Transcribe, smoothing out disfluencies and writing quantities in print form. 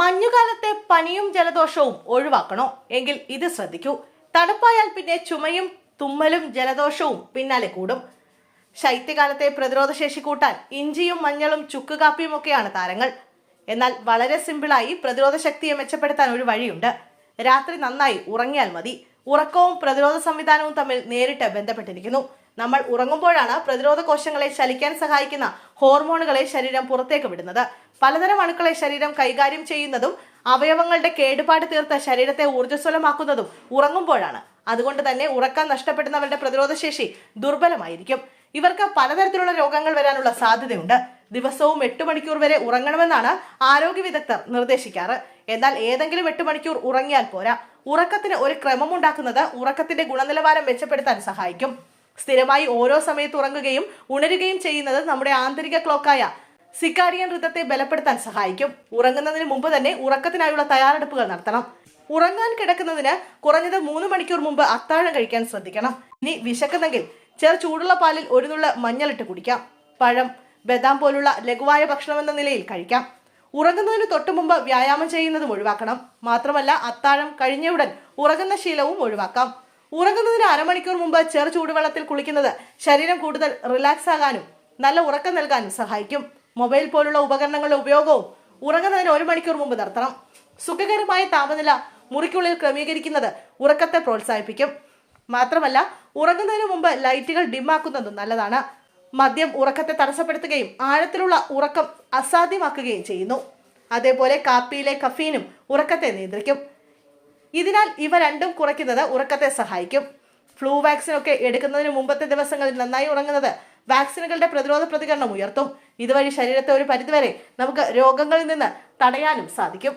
മഞ്ഞുകാലത്തെ പനിയും ജലദോഷവും ഒഴിവാക്കണോ എങ്കിൽ ഇത് ശ്രദ്ധിക്കൂ. തണുപ്പായാൽ പിന്നെ ചുമയും തുമ്മലും ജലദോഷവും പിന്നാലെ കൂടും. ശൈത്യകാലത്തെ പ്രതിരോധശേഷി കൂട്ടാൻ ഇഞ്ചിയും മഞ്ഞളും ചുക്ക് കാപ്പിയും ഒക്കെയാണ് താരങ്ങൾ. എന്നാൽ വളരെ സിമ്പിളായി പ്രതിരോധ ശക്തിയെ മെച്ചപ്പെടുത്താൻ ഒരു വഴിയുണ്ട്. രാത്രി നന്നായി ഉറങ്ങിയാൽ മതി. ഉറക്കവും പ്രതിരോധ സംവിധാനവും തമ്മിൽ നേരിട്ട് ബന്ധപ്പെട്ടിരിക്കുന്നു. നമ്മൾ ഉറങ്ങുമ്പോഴാണ് പ്രതിരോധ കോശങ്ങളെ ചലിക്കാൻ സഹായിക്കുന്ന ഹോർമോണുകളെ ശരീരം പുറത്തേക്ക് വിടുന്നത്. പലതരം അണുക്കളെ ശരീരം കൈകാര്യം ചെയ്യുന്നതും അവയവങ്ങളുടെ കേടുപാട് തീർത്ത് ശരീരത്തെ ഊർജ്ജസ്വലമാക്കുന്നതും ഉറങ്ങുമ്പോഴാണ്. അതുകൊണ്ട് തന്നെ ഉറക്കം നഷ്ടപ്പെടുന്നവരുടെ പ്രതിരോധശേഷി ദുർബലമായിരിക്കും. ഇവർക്ക് പലതരത്തിലുള്ള രോഗങ്ങൾ വരാനുള്ള സാധ്യതയുണ്ട്. ദിവസവും 8 മണിക്കൂർ വരെ ഉറങ്ങണമെന്നാണ് ആരോഗ്യ വിദഗ്ധർ നിർദ്ദേശിക്കാറ്. എന്നാൽ ഏതെങ്കിലും 8 മണിക്കൂർ ഉറങ്ങിയാൽ പോരാ. ഉറക്കത്തിന് ഒരു ക്രമമുണ്ടാക്കുന്നത് ഉറക്കത്തിന്റെ ഗുണനിലവാരം മെച്ചപ്പെടുത്താൻ സഹായിക്കും. സ്ഥിരമായി ഓരോ സമയത്ത് ഉറങ്ങുകയും ഉണരുകയും ചെയ്യുന്നത് നമ്മുടെ ആന്തരിക ക്ലോക്കായ സിക്കാരിയൻ ഋതത്തെ ബലപ്പെടുത്താൻ സഹായിക്കും. ഉറങ്ങുന്നതിന് മുമ്പ് തന്നെ ഉറക്കത്തിനായുള്ള തയ്യാറെടുപ്പുകൾ നടത്തണം. ഉറങ്ങാൻ കിടക്കുന്നതിന് കുറഞ്ഞത് 3 മണിക്കൂർ മുമ്പ് അത്താഴം കഴിക്കാൻ ശ്രദ്ധിക്കണം. ഇനി വിശക്കുന്നെങ്കിൽ ചൂടുള്ള പാലിൽ ഒരു നുള്ള മഞ്ഞളിട്ട് കുടിക്കാം. പഴം, ബദാം പോലുള്ള ലഘുവായ ഭക്ഷണമെന്ന നിലയിൽ കഴിക്കാം. ഉറങ്ങുന്നതിന് തൊട്ടു മുമ്പ് വ്യായാമം ചെയ്യുന്നതും ഒഴിവാക്കണം. മാത്രമല്ല അത്താഴം കഴിഞ്ഞയുടൻ ഉറങ്ങുന്ന ശീലവും ഒഴിവാക്കാം. ഉറങ്ങുന്നതിന് അരമണിക്കൂർ മുമ്പ് ചൂടുവെള്ളത്തിൽ കുളിക്കുന്നത് ശരീരം കൂടുതൽ റിലാക്സ് ആകാനും നല്ല ഉറക്കം നൽകാനും സഹായിക്കും. മൊബൈൽ പോലുള്ള ഉപകരണങ്ങളുടെ ഉപയോഗവും ഉറങ്ങുന്നതിന് 1 മണിക്കൂർ മുമ്പ് നിർത്തണം. സുഖകരമായ താപനില മുറിക്കുള്ളിൽ ക്രമീകരിക്കുന്നത് ഉറക്കത്തെ പ്രോത്സാഹിപ്പിക്കും. മാത്രമല്ല ഉറങ്ങുന്നതിന് മുമ്പ് ലൈറ്റുകൾ ഡിമ്മാക്കുന്നതും നല്ലതാണ്. മദ്യം ഉറക്കത്തെ തടസ്സപ്പെടുത്തുകയും ആഴത്തിലുള്ള ഉറക്കം അസാധ്യമാക്കുകയും ചെയ്യുന്നു. അതേപോലെ കാപ്പിയിലെ കഫീനും ഉറക്കത്തെ നിയന്ത്രിക്കും. ഇതിനാൽ ഇവ രണ്ടും കുറയ്ക്കുന്നത് ഉറക്കത്തെ സഹായിക്കും. ഫ്ലൂ വാക്സിൻ ഒക്കെ എടുക്കുന്നതിന് മുമ്പത്തെ ദിവസങ്ങളിൽ നന്നായി ഉറങ്ങുന്നത് വാക്സിനുകളുടെ പ്രതിരോധ പ്രതികരണം ഉയർത്തും. ഇതുവഴി ശരീരത്തെ ഒരു പരിധിവരെ നമുക്ക് രോഗങ്ങളിൽ നിന്ന് തടയാനും സാധിക്കും.